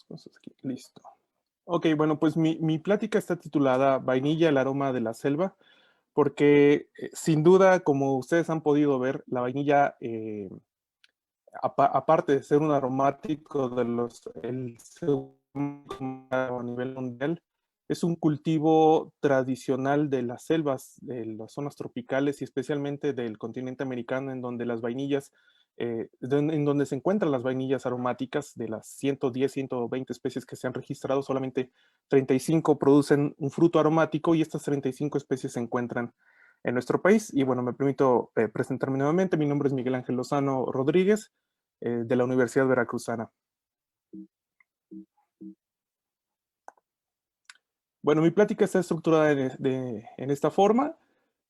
Entonces aquí, listo. Ok, bueno, pues mi plática está titulada Vainilla, el aroma de la selva, porque sin duda, como ustedes han podido ver, la vainilla, aparte de ser un aromático de el segundo a nivel mundial, es un cultivo tradicional de las selvas, de las zonas tropicales y especialmente del continente americano, en donde las vainillas, en donde se encuentran las vainillas aromáticas. De las 110, 120 especies que se han registrado, solamente 35 producen un fruto aromático y estas 35 especies se encuentran en nuestro país. Y bueno, me permito presentarme nuevamente. Mi nombre es Miguel Ángel Lozano Rodríguez, de la Universidad Veracruzana. Bueno, mi plática está estructurada en esta forma,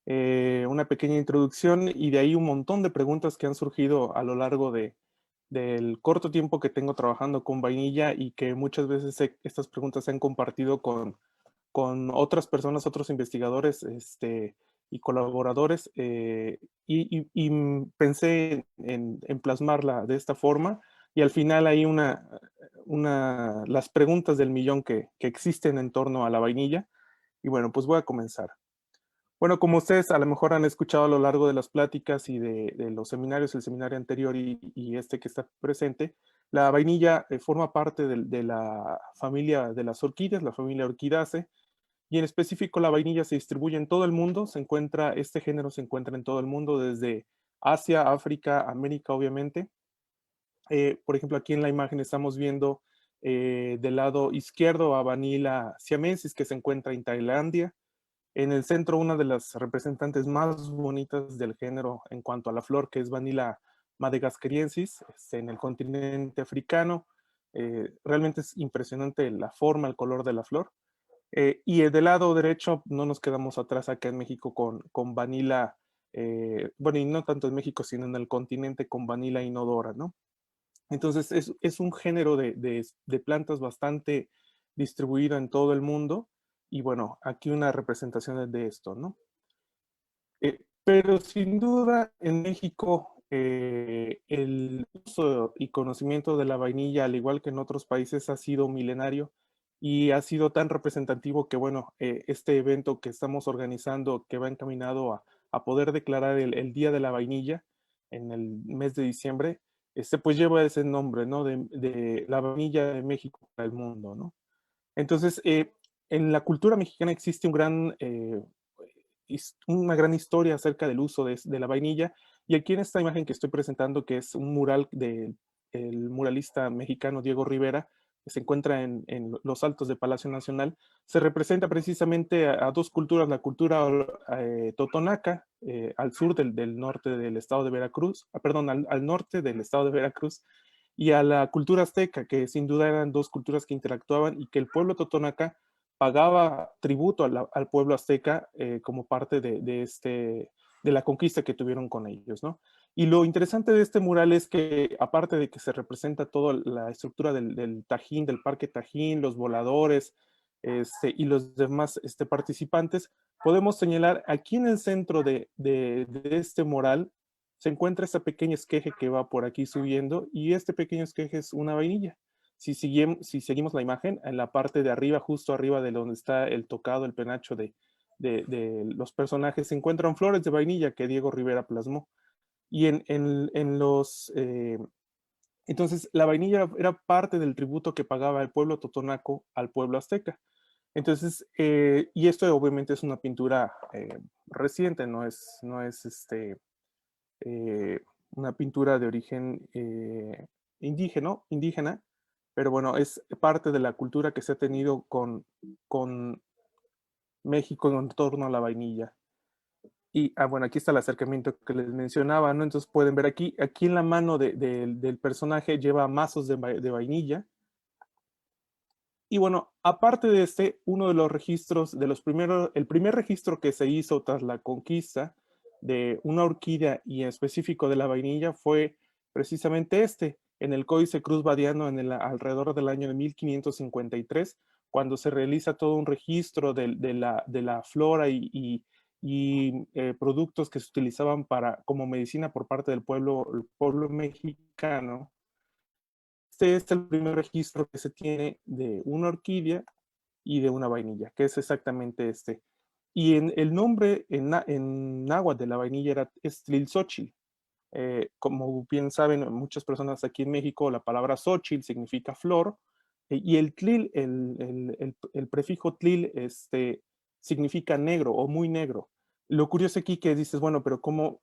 una pequeña introducción y de ahí un montón de preguntas que han surgido a lo largo del corto tiempo que tengo trabajando con vainilla y que muchas veces estas preguntas se han compartido con otras personas, otros investigadores y colaboradores, y pensé en plasmarla de esta forma y al final hay las preguntas del millón que existen en torno a la vainilla. Y bueno, pues voy a comenzar. Bueno, como ustedes a lo mejor han escuchado a lo largo de las pláticas y de los seminarios, el seminario anterior y este que está presente, la vainilla forma parte de la familia de las orquídeas, la familia Orchidaceae, y en específico la vainilla se distribuye en todo el mundo. Este género se encuentra en todo el mundo, desde Asia, África, América, obviamente. Por ejemplo, aquí en la imagen estamos viendo del lado izquierdo a Vanilla siamensis, que se encuentra en Tailandia. En el centro, una de las representantes más bonitas del género en cuanto a la flor, que es Vanilla madagascariensis, en el continente africano. Realmente es impresionante la forma, el color de la flor. Y del lado derecho no nos quedamos atrás acá en México con Vanilla, bueno, y no tanto en México, sino en el continente con Vanilla inodora, ¿no? Entonces es un género de plantas bastante distribuido en todo el mundo y bueno, aquí una representación de esto, ¿no? Pero sin duda en México el uso y conocimiento de la vainilla, al igual que en otros países, ha sido milenario y ha sido tan representativo que, bueno, este evento que estamos organizando, que va encaminado a poder declarar el Día de la Vainilla en el mes de diciembre, pues lleva ese nombre, ¿no? De la vainilla de México para el mundo, ¿no? Entonces, en la cultura mexicana existe una gran historia acerca del uso de la vainilla. Y aquí en esta imagen que estoy presentando, que es un mural del muralista mexicano Diego Rivera, que se encuentra en los altos de Palacio Nacional, se representa precisamente a dos culturas: la cultura totonaca, al sur del norte del estado de Veracruz, perdón, al norte del estado de Veracruz, y a la cultura azteca, que sin duda eran dos culturas que interactuaban y que el pueblo totonaca pagaba tributo al pueblo azteca como parte de la conquista que tuvieron con ellos, ¿no? Y lo interesante de este mural es que, aparte de que se representa toda la estructura del Tajín, del Parque Tajín, los voladores y los demás participantes, podemos señalar aquí en el centro de este mural se encuentra esta pequeña esqueje que va por aquí subiendo, y este pequeño esqueje es una vainilla. Si seguimos la imagen, en la parte de arriba, justo arriba de donde está el tocado, el penacho de los personajes, se encuentran flores de vainilla que Diego Rivera plasmó. Y entonces la vainilla era parte del tributo que pagaba el pueblo totonaco al pueblo azteca. Entonces, y esto obviamente es una pintura reciente, no es una pintura de origen indígena, pero bueno, es parte de la cultura que se ha tenido con México en torno a la vainilla. Y bueno, aquí está el acercamiento que les mencionaba, ¿no? Entonces pueden ver aquí en la mano del personaje lleva mazos de vainilla. Y bueno, aparte de uno de los registros, el primer registro que se hizo tras la conquista de una orquídea y en específico de la vainilla fue precisamente en el Códice Cruz Badiano alrededor del año de 1553, cuando se realiza todo un registro de la flora y productos que se utilizaban como medicina por parte del pueblo mexicano. este es el primer registro que se tiene de una orquídea y de una vainilla, que es exactamente este. Y en el nombre en náhuatl de la vainilla es Tlilxóchitl. Como bien saben muchas personas aquí en México, la palabra Xochitl significa flor, y el tlil, el prefijo tlil, significa negro o muy negro. Lo curioso aquí que dices, bueno, pero ¿cómo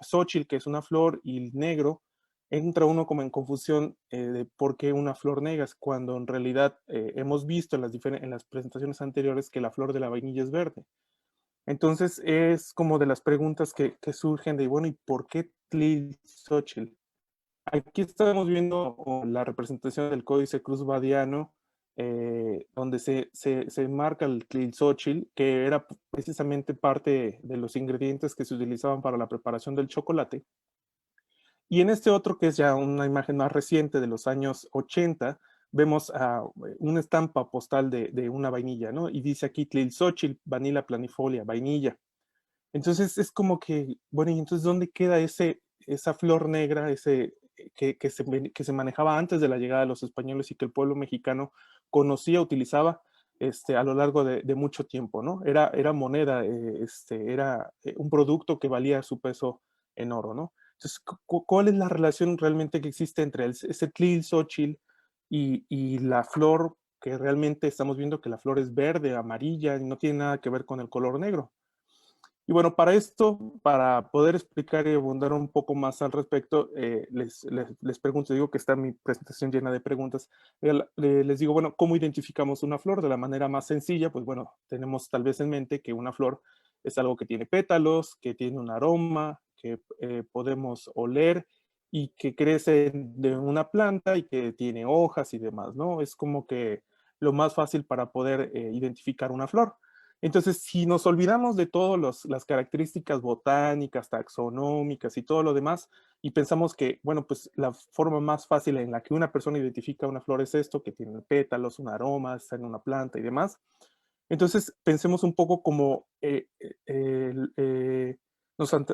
Xochitl, que es una flor, y el negro, entra uno como en confusión de por qué una flor negra, cuando en realidad hemos visto en las presentaciones anteriores que la flor de la vainilla es verde. Entonces es como de las preguntas que surgen de, bueno, ¿y por qué Tlilxóchitl? Aquí estamos viendo la representación del Códice Cruz-Badiano, donde se marca el Tlilxóchitl, que era precisamente parte de los ingredientes que se utilizaban para la preparación del chocolate. Y en este otro, que es ya una imagen más reciente de los años 80, vemos una estampa postal de una vainilla, ¿no? Y dice aquí Tlilxóchitl, Vanilla planifolia, vainilla. Entonces es como que, bueno, ¿y entonces dónde queda esa flor negra, que se manejaba antes de la llegada de los españoles y que el pueblo mexicano conocía, utilizaba a lo largo de mucho tiempo, ¿no? Era moneda, era un producto que valía su peso en oro, ¿no? Entonces, ¿cuál es la relación realmente que existe entre ese Tlilxóchitl y la flor, que realmente estamos viendo que la flor es verde, amarilla, y no tiene nada que ver con el color negro? Y bueno, para esto, para poder explicar y abundar un poco más al respecto, les pregunto, digo que está mi presentación llena de preguntas, les digo, bueno, ¿cómo identificamos una flor? De la manera más sencilla, pues bueno, tenemos tal vez en mente que una flor es algo que tiene pétalos, que tiene un aroma, que podemos oler y que crece de una planta y que tiene hojas y demás, ¿no? Es como que lo más fácil para poder identificar una flor. Entonces, si nos olvidamos de todas las características botánicas, taxonómicas y todo lo demás, y pensamos que, bueno, pues la forma más fácil en la que una persona identifica una flor es esto, que tiene pétalos, un aroma, está en una planta y demás. Entonces, pensemos un poco como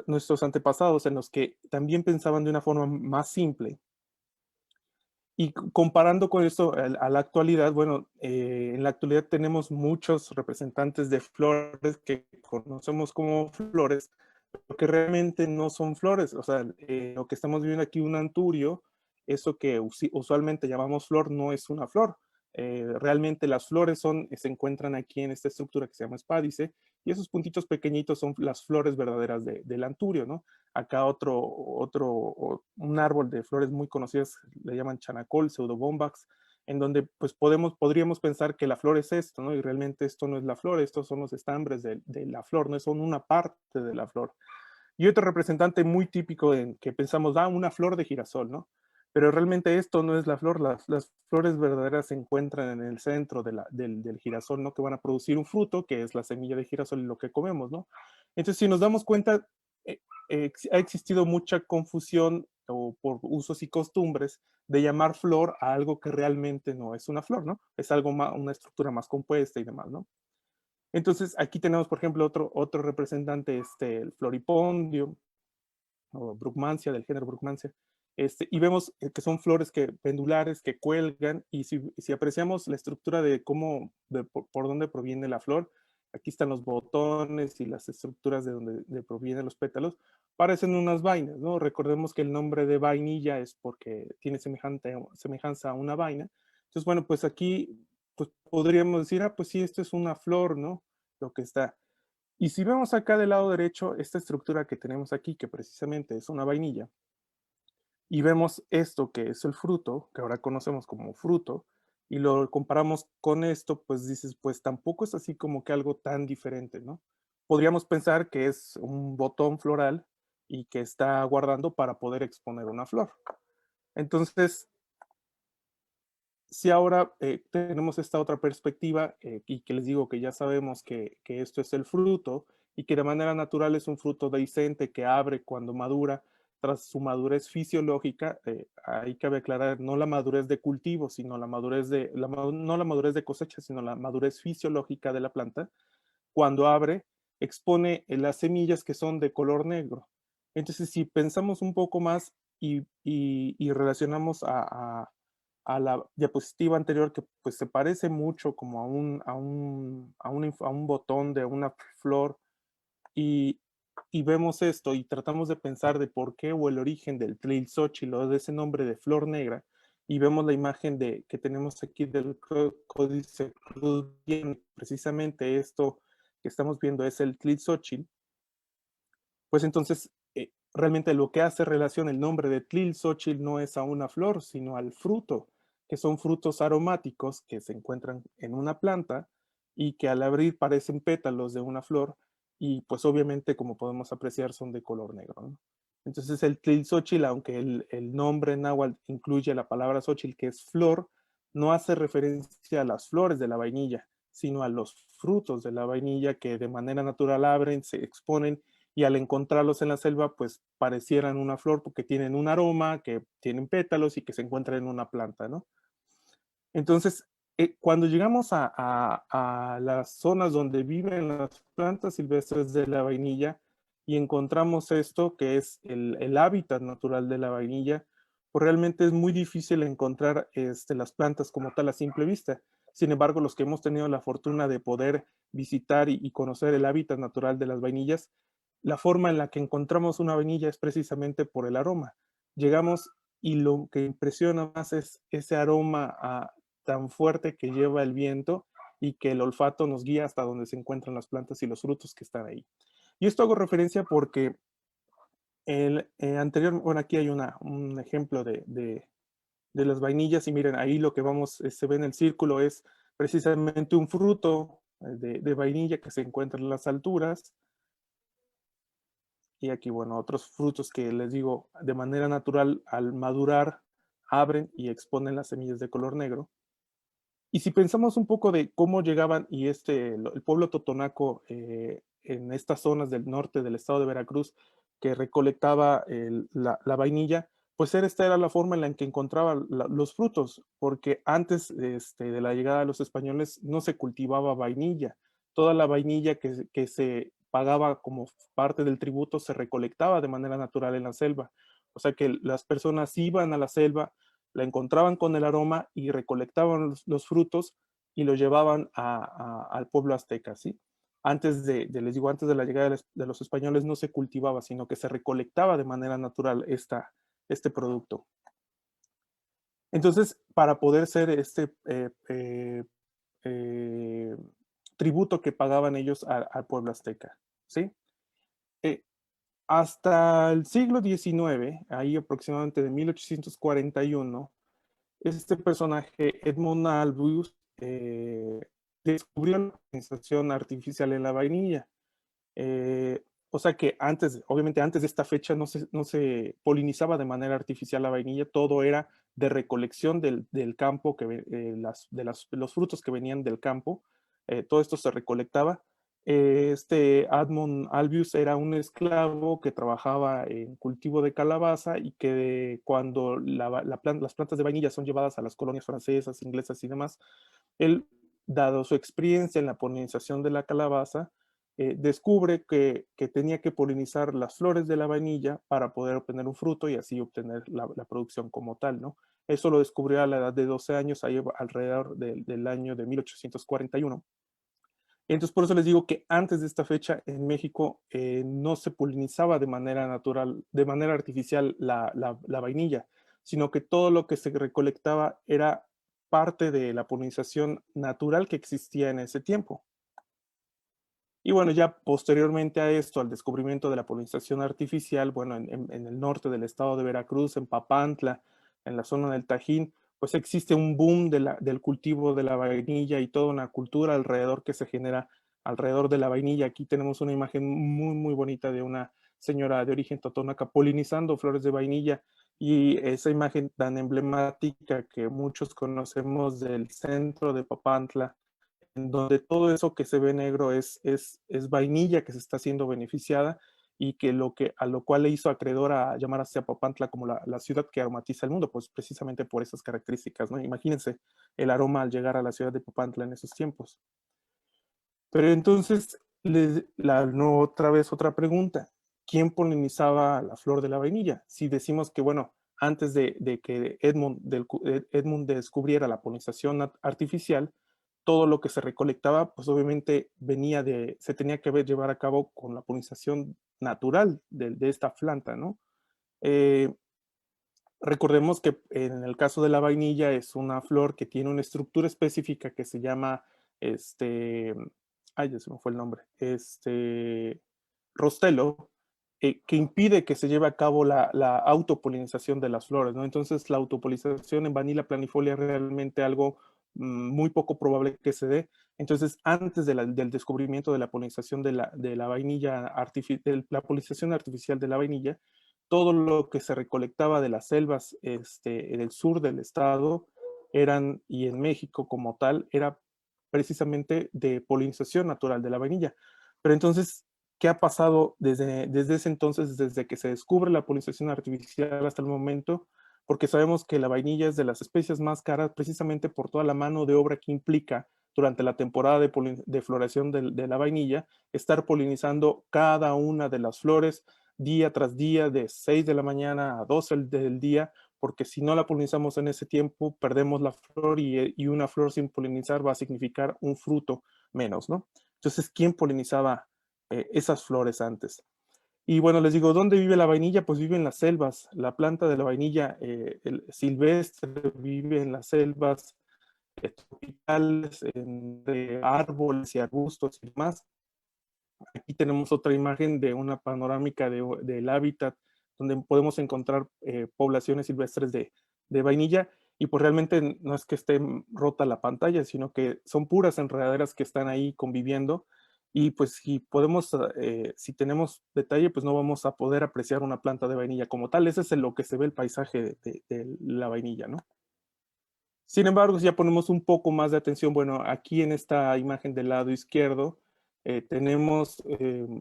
nuestros antepasados, en los que también pensaban de una forma más simple. Y comparando con esto a la actualidad, bueno, en la actualidad tenemos muchos representantes de flores que conocemos como flores, pero que realmente no son flores. O sea, lo que estamos viendo aquí, un anturio, eso que usualmente llamamos flor, no es una flor. Realmente las flores se encuentran aquí en esta estructura que se llama espádice, y esos puntitos pequeñitos son las flores verdaderas del anturio, ¿no? Acá un árbol de flores muy conocidas, le llaman chanacol, pseudobombax, en donde pues podríamos pensar que la flor es esto, ¿no? Y realmente esto no es la flor, estos son los estambres de la flor, no son una parte de la flor. Y otro representante muy típico en que pensamos, una flor de girasol, ¿no? Pero realmente esto no es la flor, las flores verdaderas se encuentran en el centro del girasol, ¿no? Que van a producir un fruto, que es la semilla de girasol y lo que comemos, ¿no? Entonces, si nos damos cuenta, eh, ha existido mucha confusión o por usos y costumbres de llamar flor a algo que realmente no es una flor, ¿no? Es algo más, una estructura más compuesta y demás, ¿no? Entonces, aquí tenemos, por ejemplo, otro representante, el floripondio, o Brugmansia, del género Brugmansia, y vemos que son flores pendulares que cuelgan, y si apreciamos la estructura de por dónde proviene la flor, aquí están los botones y las estructuras de donde provienen los pétalos, parecen unas vainas, ¿no? Recordemos que el nombre de vainilla es porque tiene semejanza a una vaina. Entonces, bueno, pues aquí pues podríamos decir, pues sí, esto es una flor, ¿no? Lo que está. Y si vemos acá del lado derecho, esta estructura que tenemos aquí, que precisamente es una vainilla, y vemos esto que es el fruto, que ahora conocemos como fruto, y lo comparamos con esto, pues dices, pues tampoco es así como que algo tan diferente, ¿no? Podríamos pensar que es un botón floral y que está guardando para poder exponer una flor. Entonces, si ahora tenemos esta otra perspectiva y que les digo que ya sabemos que esto es el fruto y que de manera natural es un fruto dehiscente que abre cuando madura, tras su madurez fisiológica, ahí cabe aclarar no la madurez de cultivo, sino no la madurez de cosecha, sino la madurez fisiológica de la planta. Cuando abre, expone las semillas que son de color negro. Entonces, si pensamos un poco más y relacionamos a la diapositiva anterior que pues se parece mucho como a un botón de una flor y, y vemos esto y tratamos de pensar de por qué o el origen del Tlilxóchitl o de ese nombre de flor negra y vemos la imagen que tenemos aquí del códice Cruz, precisamente esto que estamos viendo es el Tlilxóchitl, pues entonces realmente lo que hace relación el nombre de Tlilxóchitl no es a una flor, sino al fruto, que son frutos aromáticos que se encuentran en una planta y que al abrir parecen pétalos de una flor y pues obviamente como podemos apreciar son de color negro, ¿no? Entonces el Tlilxóchitl, aunque el nombre náhuatl incluye la palabra xochitl, que es flor, no hace referencia a las flores de la vainilla, sino a los frutos de la vainilla que de manera natural abren, se exponen y al encontrarlos en la selva, pues parecieran una flor porque tienen un aroma, que tienen pétalos y que se encuentran en una planta, ¿no? Entonces, cuando llegamos a las zonas donde viven las plantas silvestres de la vainilla y encontramos esto, que es el hábitat natural de la vainilla, pues realmente es muy difícil encontrar las plantas como tal a simple vista. Sin embargo, los que hemos tenido la fortuna de poder visitar y conocer el hábitat natural de las vainillas, la forma en la que encontramos una vainilla es precisamente por el aroma. Llegamos y lo que impresiona más es ese aroma tan fuerte que lleva el viento y que el olfato nos guía hasta donde se encuentran las plantas y los frutos que están ahí. Y esto hago referencia porque el anterior, bueno, aquí hay un ejemplo de las vainillas y miren, ahí lo que vamos, se ve en el círculo es precisamente un fruto de vainilla que se encuentra en las alturas. Y aquí, bueno, otros frutos que les digo, de manera natural, al madurar, abren y exponen las semillas de color negro. Y si pensamos un poco de cómo llegaban y el pueblo totonaco en estas zonas del norte del estado de Veracruz que recolectaba la vainilla, pues esta era la forma en la que encontraba los frutos, porque antes de la llegada de los españoles no se cultivaba vainilla. Toda la vainilla que se pagaba como parte del tributo se recolectaba de manera natural en la selva. O sea que las personas iban a la selva, la encontraban con el aroma y recolectaban los frutos y los llevaban al pueblo azteca, ¿sí? Antes les digo, antes de la llegada de los españoles no se cultivaba, sino que se recolectaba de manera natural este producto. Entonces, para poder ser eh, tributo que pagaban ellos al pueblo azteca, ¿sí? Eh, hasta el siglo XIX, ahí aproximadamente de 1841, este personaje, Edmund Albus, descubrió la polinización artificial en la vainilla. Eh, o sea que antes, obviamente antes de esta fecha no se polinizaba de manera artificial la vainilla, todo era de recolección del campo, los frutos que venían del campo, todo esto se recolectaba. Este Edmund Albius era un esclavo que trabajaba en cultivo de calabaza y que cuando las plantas de vainilla son llevadas a las colonias francesas, inglesas y demás, él, dado su experiencia en la polinización de la calabaza, descubre que tenía que polinizar las flores de la vainilla para poder obtener un fruto y así obtener la producción como tal, ¿no? Eso lo descubrió a la edad de 12 años, ahí alrededor del año de 1841. Entonces, por eso les digo que antes de esta fecha en México no se polinizaba de manera natural, de manera artificial la vainilla, sino que todo lo que se recolectaba era parte de la polinización natural que existía en ese tiempo. Y bueno, ya posteriormente a esto, al descubrimiento de la polinización artificial, bueno, en el norte del estado de Veracruz, en Papantla, en la zona del Tajín, pues existe un boom del cultivo de la vainilla y toda una cultura alrededor que se genera alrededor de la vainilla. Aquí tenemos una imagen muy, muy bonita de una señora de origen totonaca polinizando flores de vainilla y esa imagen tan emblemática que muchos conocemos del centro de Papantla, en donde todo eso que se ve negro es vainilla que se está siendo beneficiada y a lo cual le hizo acreedor a llamar a Papantla como la ciudad que aromatiza el mundo, pues precisamente por esas características, ¿no? Imagínense el aroma al llegar a la ciudad de Papantla en esos tiempos. Pero entonces, no, otra vez otra pregunta. ¿quién polinizaba la flor de la vainilla? Si decimos que, bueno, antes de que Edmund descubriera la polinización artificial, todo lo que se recolectaba, pues obviamente se tenía que llevar a cabo con la polinización natural de esta planta, ¿no? Eh, Recordemos que en el caso de la vainilla es una flor que tiene una estructura específica que se llama, ay, ya se me fue el nombre, rostelo, que impide que se lleve a cabo la autopolinización de las flores, ¿no? Entonces la autopolinización en Vanilla planifolia es realmente algo muy poco probable que se dé. Entonces, antes del descubrimiento de la polinización de la vainilla, de la polinización artificial de la vainilla, todo lo que se recolectaba de las selvas en el sur del estado y en México como tal, era precisamente de polinización natural de la vainilla. Pero entonces, ¿qué ha pasado desde ese entonces, desde que se descubre la polinización artificial hasta el momento? Porque sabemos que la vainilla es de las especies más caras precisamente por toda la mano de obra que implica durante la temporada de floración de la vainilla, estar polinizando cada una de las flores día tras día, de 6 de la mañana a 12 del día, porque si no la polinizamos en ese tiempo, perdemos la flor y una flor sin polinizar va a significar un fruto menos, ¿no? Entonces, ¿quién polinizaba esas flores antes? Y bueno, les digo, ¿dónde vive la vainilla? Pues vive en las selvas. La planta de la vainilla silvestre vive en las selvas tropicales, de árboles y arbustos y demás. Aquí tenemos otra imagen de una panorámica del hábitat donde podemos encontrar poblaciones silvestres de vainilla y pues realmente no es que esté rota la pantalla, sino que son puras enredaderas que están ahí conviviendo y pues si tenemos detalle, pues no vamos a poder apreciar una planta de vainilla como tal. Ese es en lo que se ve el paisaje de la vainilla, ¿no? Sin embargo, si ya ponemos un poco más de atención, bueno, aquí en esta imagen del lado izquierdo tenemos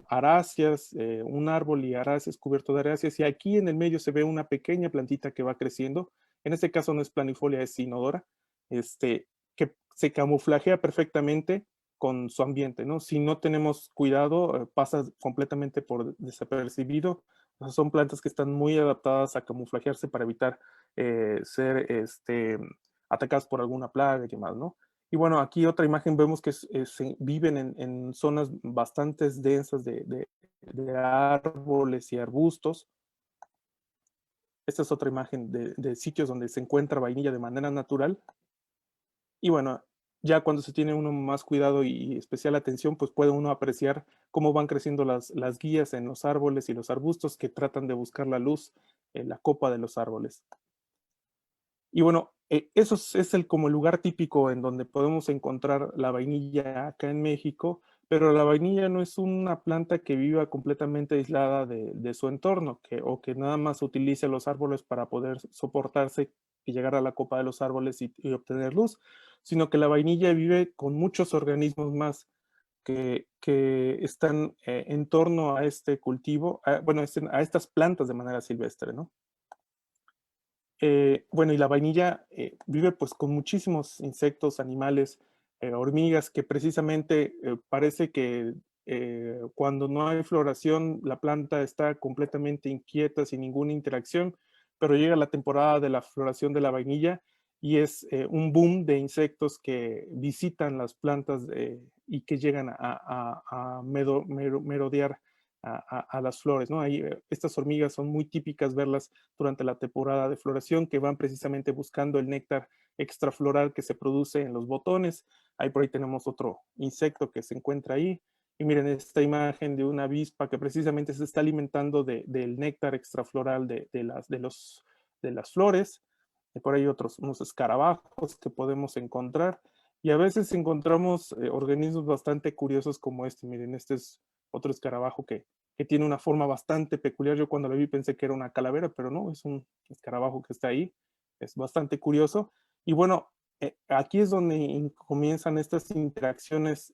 aráceas, un árbol y aráceas cubierto de aráceas, y aquí en el medio se ve una pequeña plantita que va creciendo. En este caso no es planifolia, es sinodora, que se camuflajea perfectamente con su ambiente, ¿no? Si no tenemos cuidado, pasa completamente por desapercibido. O sea, son plantas que están muy adaptadas a camuflajearse para evitar ser atacadas por alguna plaga y demás, ¿no? Y bueno, aquí otra imagen vemos que viven en zonas bastante densas de árboles y arbustos. Esta es otra imagen de sitios donde se encuentra vainilla de manera natural. Y bueno, ya cuando se tiene uno más cuidado y especial atención, pues puede uno apreciar cómo van creciendo las guías en los árboles y los arbustos que tratan de buscar la luz en la copa de los árboles. Y bueno, eso es como el lugar típico en donde podemos encontrar la vainilla acá en México, pero la vainilla no es una planta que viva completamente aislada de su entorno, o que nada más utilice los árboles para poder soportarse y llegar a la copa de los árboles y obtener luz, sino que la vainilla vive con muchos organismos más que están en torno a este cultivo, bueno, a estas plantas de manera silvestre, ¿no? Bueno, y la vainilla vive pues con muchísimos insectos, animales, hormigas, que precisamente parece que cuando no hay floración la planta está completamente inquieta, sin ninguna interacción, pero llega la temporada de la floración de la vainilla y es un boom de insectos que visitan las plantas y que llegan a merodear a las flores, ¿no? Ahí, estas hormigas son muy típicas verlas durante la temporada de floración, que van precisamente buscando el néctar extrafloral que se produce en los botones. Ahí por ahí tenemos otro insecto que se encuentra ahí. Y miren esta imagen de una avispa que precisamente se está alimentando del néctar extrafloral de las flores. Y por ahí unos escarabajos que podemos encontrar. Y a veces encontramos organismos bastante curiosos como este. Miren, este es otro escarabajo que tiene una forma bastante peculiar. Yo cuando lo vi pensé que era una calavera, pero no, es un escarabajo que está ahí. Es bastante curioso. Y bueno, aquí es donde comienzan estas interacciones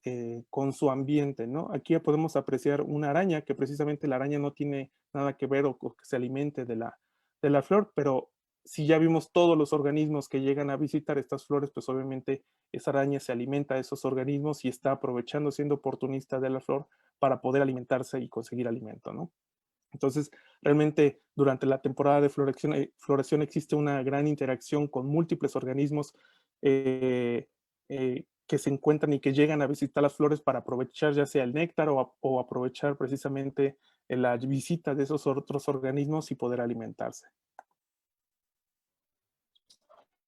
con su ambiente, ¿no? Aquí ya podemos apreciar una araña, que precisamente la araña no tiene nada que ver o que se alimente de la flor, pero si ya vimos todos los organismos que llegan a visitar estas flores, pues obviamente esa araña se alimenta de esos organismos y está aprovechando, siendo oportunista de la flor para poder alimentarse y conseguir alimento, ¿no? Entonces, realmente durante la temporada de floración existe una gran interacción con múltiples organismos que se encuentran y que llegan a visitar las flores para aprovechar ya sea el néctar o aprovechar precisamente la visita de esos otros organismos y poder alimentarse.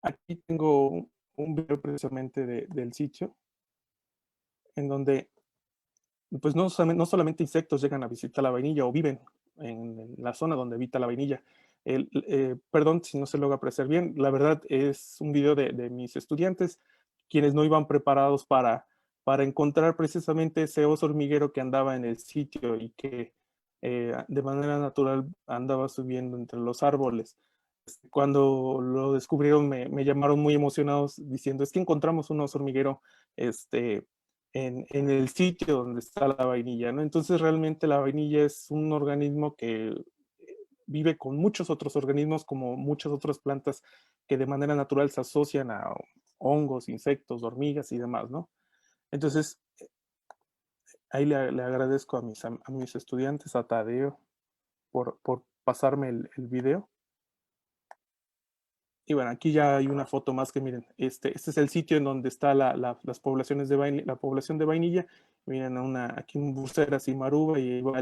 Aquí tengo un video precisamente del sitio en donde pues no solamente insectos llegan a visitar la vainilla o viven en la zona donde habita la vainilla. Perdón si no se logra apreciar bien, la verdad es un video de mis estudiantes, quienes no iban preparados para encontrar precisamente ese oso hormiguero que andaba en el sitio y que de manera natural andaba subiendo entre los árboles. Cuando lo descubrieron me llamaron muy emocionados diciendo, es que encontramos un oso hormiguero en el sitio donde está la vainilla, ¿no? Entonces realmente la vainilla es un organismo que vive con muchos otros organismos, como muchas otras plantas que de manera natural se asocian a hongos, insectos, hormigas y demás, ¿no? Entonces, ahí le agradezco a mis estudiantes, a Tadeo, por pasarme el video. Y bueno, aquí ya hay una foto más que miren, este es el sitio en donde está las poblaciones de vainilla, la población de vainilla. Miren, aquí un buceras y maruba y ahí va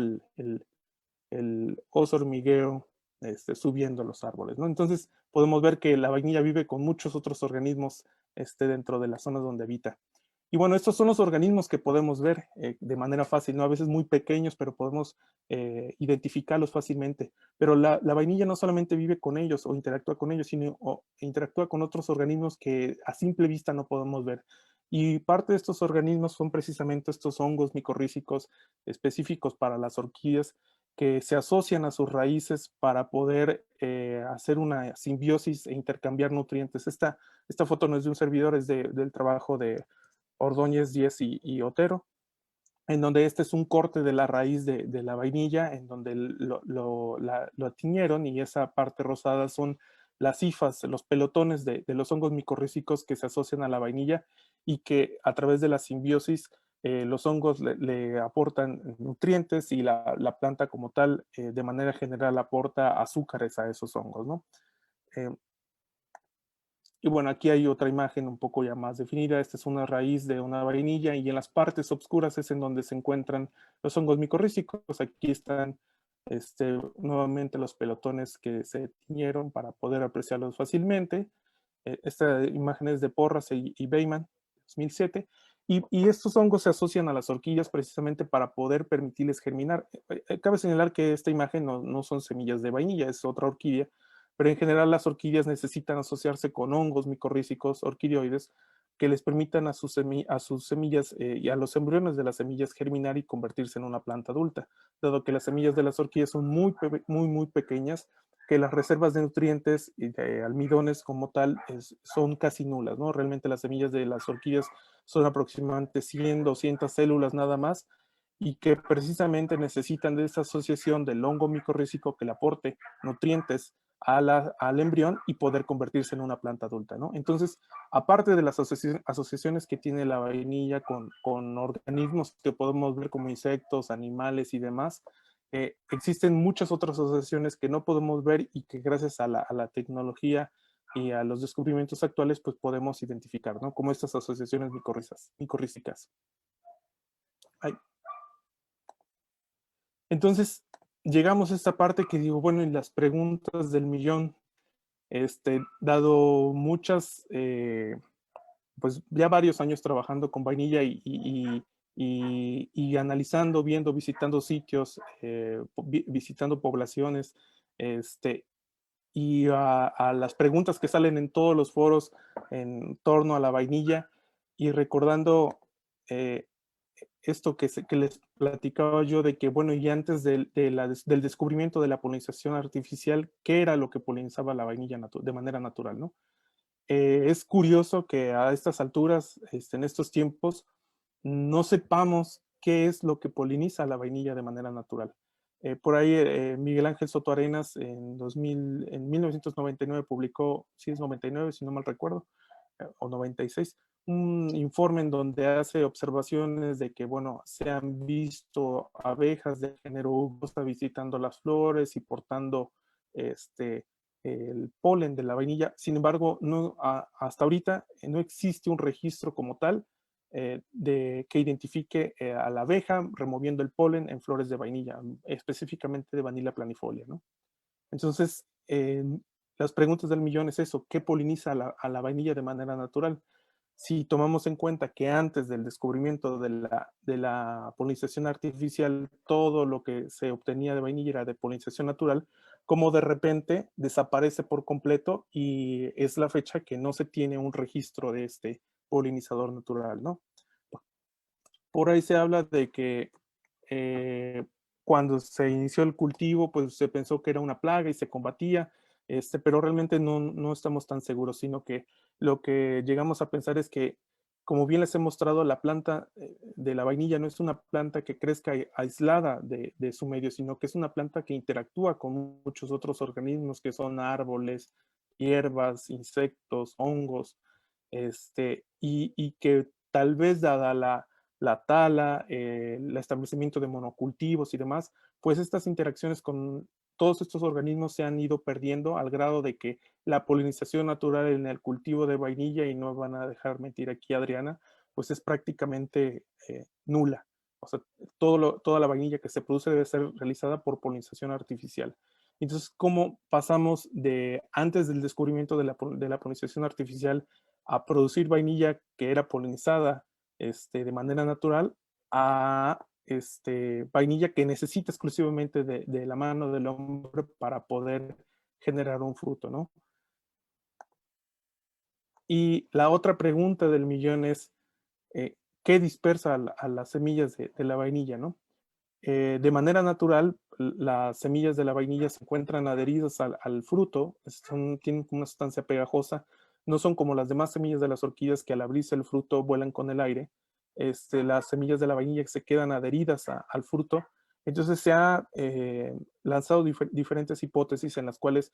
el oso hormiguero subiendo los árboles, ¿no? Entonces podemos ver que la vainilla vive con muchos otros organismos dentro de las zonas donde habita. Y bueno, estos son los organismos que podemos ver de manera fácil, ¿no? A veces muy pequeños, pero podemos identificarlos fácilmente. Pero la vainilla no solamente vive con ellos o interactúa con ellos, sino interactúa con otros organismos que a simple vista no podemos ver. Y parte de estos organismos son precisamente estos hongos micorrízicos específicos para las orquídeas que se asocian a sus raíces para poder hacer una simbiosis e intercambiar nutrientes. Esta foto no es de un servidor, es del trabajo de Ordóñez, Díez y Otero, en donde este es un corte de la raíz de la vainilla, en donde lo tiñeron y esa parte rosada son las hifas, los pelotones de los hongos micorrízicos que se asocian a la vainilla y que a través de la simbiosis los hongos le aportan nutrientes y la planta como tal de manera general aporta azúcares a esos hongos, ¿no? Eh, y bueno, aquí hay otra imagen un poco ya más definida. Esta es una raíz de una vainilla y en las partes oscuras es en donde se encuentran los hongos micorrízicos. Aquí están nuevamente los pelotones que se tiñeron para poder apreciarlos fácilmente. Esta imagen es de Porras y Beyman, 2007. Y estos hongos se asocian a las horquillas precisamente para poder permitirles germinar. Cabe señalar que esta imagen no son semillas de vainilla, es otra orquídea, pero en general las orquídeas necesitan asociarse con hongos micorrízicos, orquidioides, que les permitan a sus semillas y a los embriones de las semillas germinar y convertirse en una planta adulta, dado que las semillas de las orquídeas son muy pequeñas, que las reservas de nutrientes y de almidones como tal son casi nulas, ¿no? Realmente las semillas de las orquídeas son aproximadamente 100, 200 células nada más, y que precisamente necesitan de esa asociación del hongo micorrízico que le aporte nutrientes al embrión y poder convertirse en una planta adulta, ¿no? Entonces, aparte de las asociaciones que tiene la vainilla con organismos que podemos ver como insectos, animales y demás, existen muchas otras asociaciones que no podemos ver y que gracias a la tecnología y a los descubrimientos actuales, pues podemos identificar, ¿no? Como estas asociaciones micorrízicas. Ay. Entonces, llegamos a esta parte que digo, bueno, en las preguntas del millón, dado muchas, pues ya varios años trabajando con vainilla y analizando, viendo, visitando sitios, visitando poblaciones, y a las preguntas que salen en todos los foros en torno a la vainilla y recordando eh, esto que les platicaba yo de que, bueno, y antes del descubrimiento de la polinización artificial, ¿qué era lo que polinizaba la vainilla de manera natural, no? Es curioso que a estas alturas, en estos tiempos, no sepamos qué es lo que poliniza la vainilla de manera natural. Por ahí Miguel Ángel Soto Arenas en 1999 publicó, sí es 99 si no mal recuerdo, o 96, un informe en donde hace observaciones de que, bueno, se han visto abejas de género Ugosa visitando las flores y portando el polen de la vainilla. Sin embargo, no, hasta ahorita no existe un registro como tal que identifique a la abeja removiendo el polen en flores de vainilla, específicamente de Vanilla planifolia, ¿no? Entonces, las preguntas del millón es eso: ¿qué poliniza a la vainilla de manera natural? Si tomamos en cuenta que antes del descubrimiento de la polinización artificial, todo lo que se obtenía de vainilla era de polinización natural, como de repente desaparece por completo y es la fecha que no se tiene un registro de este polinizador natural, ¿no? Por ahí se habla de que eh, cuando se inició el cultivo, pues se pensó que era una plaga y se combatía, pero realmente no estamos tan seguros, sino que lo que llegamos a pensar es que, como bien les he mostrado, la planta de la vainilla no es una planta que crezca aislada de su medio, sino que es una planta que interactúa con muchos otros organismos que son árboles, hierbas, insectos, hongos, y que tal vez dada la tala, el establecimiento de monocultivos y demás, pues estas interacciones con todos estos organismos se han ido perdiendo al grado de que la polinización natural en el cultivo de vainilla, y no van a dejar mentir aquí Adriana, pues es prácticamente nula. O sea, toda la vainilla que se produce debe ser realizada por polinización artificial. Entonces, ¿cómo pasamos de antes del descubrimiento de la polinización artificial a producir vainilla que era polinizada de manera natural a vainilla que necesita exclusivamente de la mano del hombre para poder generar un fruto, ¿no? Y la otra pregunta del millón es, ¿qué dispersa a las semillas de la vainilla, ¿no? De manera natural, las semillas de la vainilla se encuentran adheridas al fruto, tienen una sustancia pegajosa, no son como las demás semillas de las orquídeas que al abrirse el fruto vuelan con el aire. Las semillas de la vainilla se quedan adheridas al fruto. Entonces se ha lanzado diferentes hipótesis en las cuales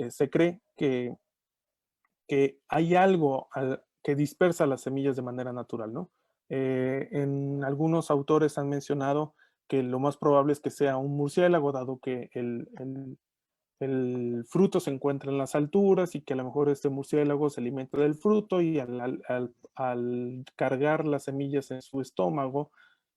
se cree que hay algo que dispersa las semillas de manera natural, ¿no? En algunos autores han mencionado que lo más probable es que sea un murciélago, dado que el fruto se encuentra en las alturas y que a lo mejor este murciélago se alimenta del fruto y al cargar las semillas en su estómago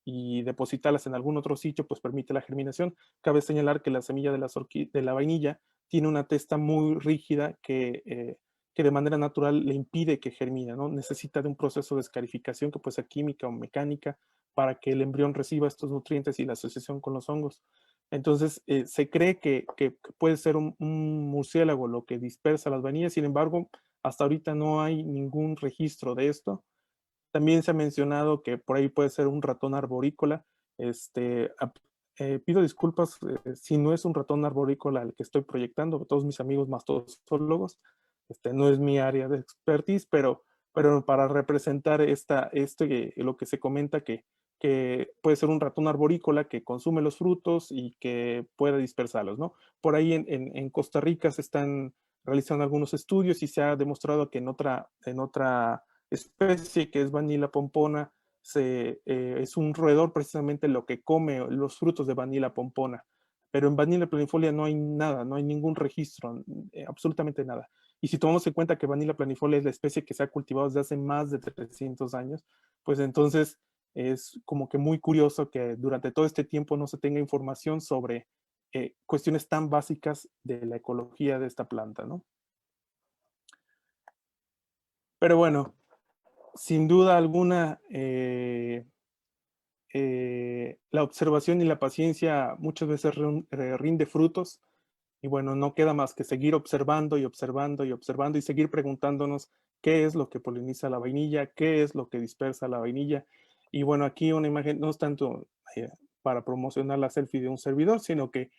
y depositarlas en algún otro sitio, pues permite la germinación. Cabe señalar que la semilla de la vainilla tiene una testa muy rígida que de manera natural le impide que germine, ¿no? Necesita de un proceso de escarificación que puede ser química o mecánica para que el embrión reciba estos nutrientes y la asociación con los hongos. Entonces, se cree que puede ser un murciélago lo que dispersa las vainillas. Sin embargo, hasta ahorita no hay ningún registro de esto. También se ha mencionado que por ahí puede ser un ratón arborícola. Este, pido disculpas si no es un ratón arborícola el que estoy proyectando, todos mis amigos mastodólogos, no es mi área de expertise, pero para representar lo que se comenta que puede ser un ratón arborícola que consume los frutos y que puede dispersarlos, ¿no? Por ahí en Costa Rica se están realizando algunos estudios y se ha demostrado que en otra especie que es Vanilla pompona es un roedor precisamente lo que come los frutos de Vanilla pompona. Pero en Vanilla planifolia no hay nada, no hay ningún registro, absolutamente nada. Y si tomamos en cuenta que Vanilla planifolia es la especie que se ha cultivado desde hace más de 300 años, pues entonces es como que muy curioso que durante todo este tiempo no se tenga información sobre cuestiones tan básicas de la ecología de esta planta, ¿no? Pero bueno, sin duda alguna, la observación y la paciencia muchas veces rinde frutos. Y bueno, no queda más que seguir observando y observando y observando y seguir preguntándonos qué es lo que poliniza la vainilla, qué es lo que dispersa la vainilla. Y bueno, aquí una imagen no es tanto para promocionar la selfie de un servidor, sino que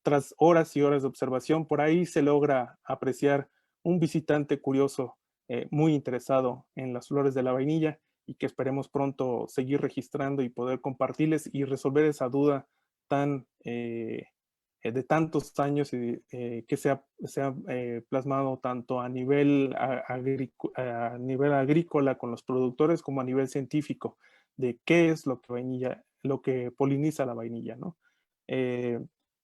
tras horas y horas de observación, por ahí se logra apreciar un visitante curioso, muy interesado en las flores de la vainilla y que esperemos pronto seguir registrando y poder compartirles y resolver esa duda tan de tantos años y que se ha plasmado tanto a nivel, a nivel agrícola con los productores como a nivel científico de qué es lo que lo que poliniza la vainilla, ¿no? Eh,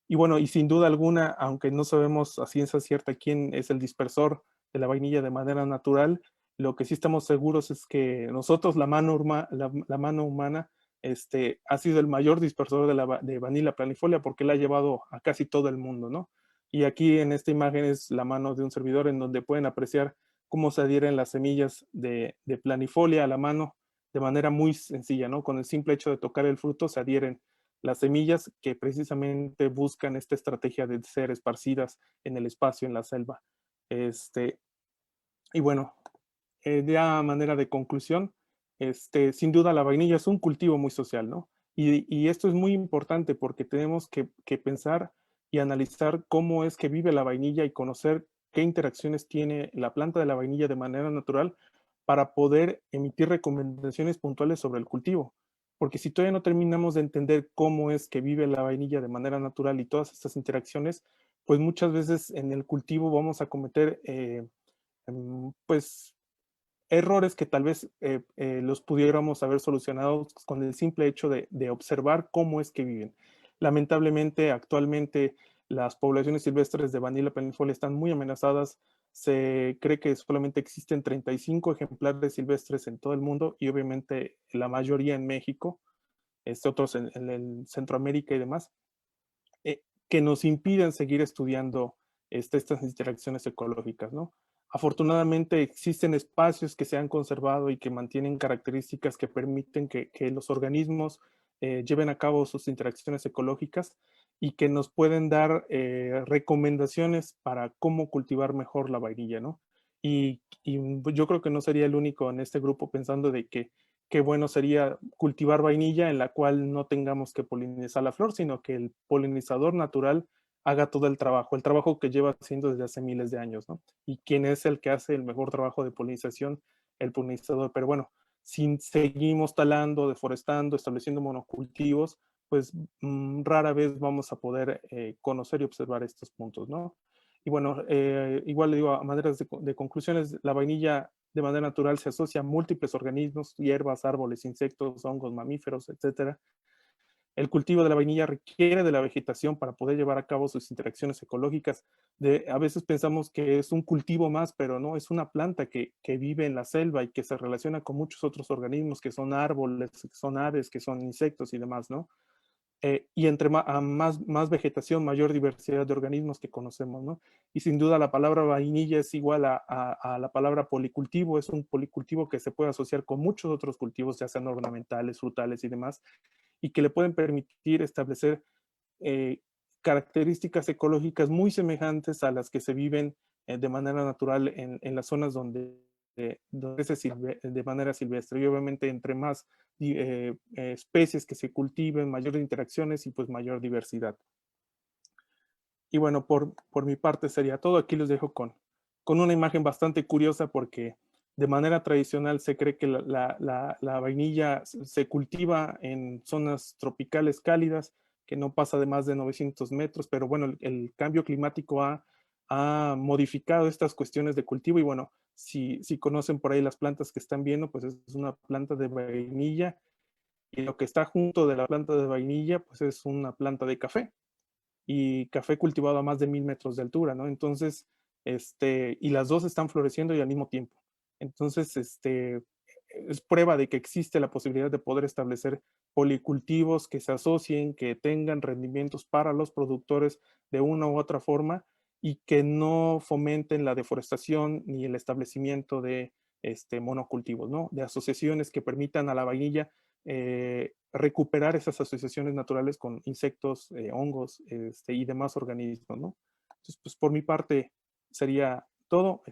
y bueno, y sin duda alguna, aunque no sabemos a ciencia cierta quién es el dispersor de la vainilla de manera natural, lo que sí estamos seguros es que nosotros, la mano humana, ha sido el mayor dispersor de Vanilla planifolia porque la ha llevado a casi todo el mundo, ¿no? Y aquí en esta imagen es la mano de un servidor en donde pueden apreciar cómo se adhieren las semillas de planifolia a la mano de manera muy sencilla, ¿no? Con el simple hecho de tocar el fruto se adhieren las semillas que precisamente buscan esta estrategia de ser esparcidas en el espacio, en la selva. Y bueno, ya a manera de conclusión, sin duda la vainilla es un cultivo muy social, ¿no? Y esto es muy importante porque tenemos que pensar y analizar cómo es que vive la vainilla y conocer qué interacciones tiene la planta de la vainilla de manera natural para poder emitir recomendaciones puntuales sobre el cultivo. Porque si todavía no terminamos de entender cómo es que vive la vainilla de manera natural y todas estas interacciones, pues muchas veces en el cultivo vamos a cometer pues errores que tal vez los pudiéramos haber solucionado con el simple hecho de observar cómo es que viven. Lamentablemente, actualmente las poblaciones silvestres de Vanilla planifolia están muy amenazadas. Se cree que solamente existen 35 ejemplares silvestres en todo el mundo y obviamente la mayoría en México, otros en Centroamérica y demás, que nos impiden seguir estudiando estas interacciones ecológicas, ¿no? Afortunadamente existen espacios que se han conservado y que mantienen características que permiten que los organismos lleven a cabo sus interacciones ecológicas y que nos pueden dar recomendaciones para cómo cultivar mejor la vainilla, ¿no? Y yo creo que no sería el único en este grupo pensando de que qué bueno sería cultivar vainilla en la cual no tengamos que polinizar la flor, sino que el polinizador natural haga todo el trabajo que lleva haciendo desde hace miles de años, ¿no? Y quién es el que hace el mejor trabajo de polinización, el polinizador. Pero bueno, si seguimos talando, deforestando, estableciendo monocultivos, pues rara vez vamos a poder conocer y observar estos puntos, ¿no? Y bueno, igual le digo, a maneras de conclusiones, la vainilla de manera natural se asocia a múltiples organismos, hierbas, árboles, insectos, hongos, mamíferos, etcétera. El cultivo de la vainilla requiere de la vegetación para poder llevar a cabo sus interacciones ecológicas. A veces pensamos que es un cultivo más, pero no, es una planta que vive en la selva y que se relaciona con muchos otros organismos que son árboles, que son aves, que son insectos y demás, ¿no? Y entre más vegetación, mayor diversidad de organismos que conocemos, ¿no? Y sin duda la palabra vainilla es igual a la palabra policultivo, es un policultivo que se puede asociar con muchos otros cultivos, ya sean ornamentales, frutales y demás, y que le pueden permitir establecer eh, características ecológicas muy semejantes a las que se viven de manera natural en las zonas donde de manera silvestre. Y obviamente entre más especies que se cultiven, mayores interacciones y pues mayor diversidad. Y bueno, por mi parte sería todo. Aquí los dejo con una imagen bastante curiosa porque de manera tradicional se cree que la vainilla se cultiva en zonas tropicales cálidas, que no pasa de más de 900 metros, pero bueno, el cambio climático ha modificado estas cuestiones de cultivo y bueno, si conocen por ahí las plantas que están viendo, pues es una planta de vainilla y lo que está junto de la planta de vainilla, pues es una planta de café y café cultivado a más de 1000 metros de altura, ¿no? Entonces, y las dos están floreciendo y al mismo tiempo. Entonces, es prueba de que existe la posibilidad de poder establecer policultivos que se asocien, que tengan rendimientos para los productores de una u otra forma y que no fomenten la deforestación ni el establecimiento de monocultivos, ¿no? De asociaciones que permitan a la vainilla recuperar esas asociaciones naturales con insectos, hongos y demás organismos, ¿no? Entonces, pues por mi parte sería todo.